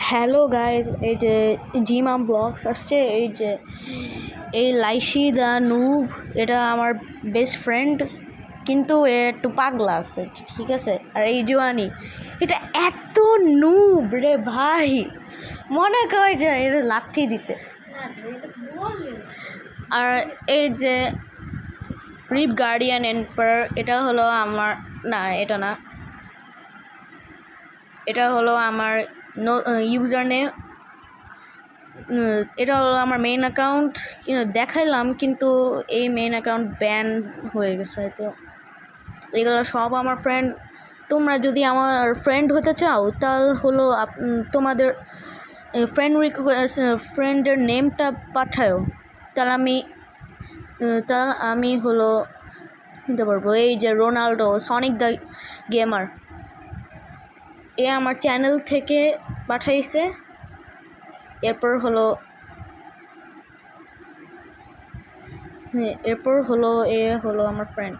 Hello guys, এই যে জিমাম blogs আসছে। এই লাইসি দা নুব, এটা আমার বেস্ট ফ্রেন্ড, কিন্তু এ একটু পাগলা আছে, ঠিক আছে। আর এই জোয়ানি, এটা এত নুব রে ভাই, মনে করে যে এটা লাথি দিতে। আর এই যে রিপ গার্ডিয়ান এম্পার, এটা হলো আমার, না এটা না, এটা হলো আমার ইউজার নেম। এটা হলো আমার মেইন অ্যাকাউন্ট, দেখাইলাম, কিন্তু এই মেইন অ্যাকাউন্ট ব্যান হয়ে গেছে হয়তো। এগুলো সব আমার ফ্রেন্ড। তোমরা যদি আমার ফ্রেন্ড হতে চাও, তাহলে হলো তোমাদের ফ্রেন্ডের নেমটা পাঠাও, তাহলে আমি হলো নিতে পারবো। এই যে রোনাল্ডো সনিক দ্য গেমার, এ আমার চ্যানেল থেকে পাঠাইছে। এরপর হলো এ হলো আমার ফ্রেন্ড।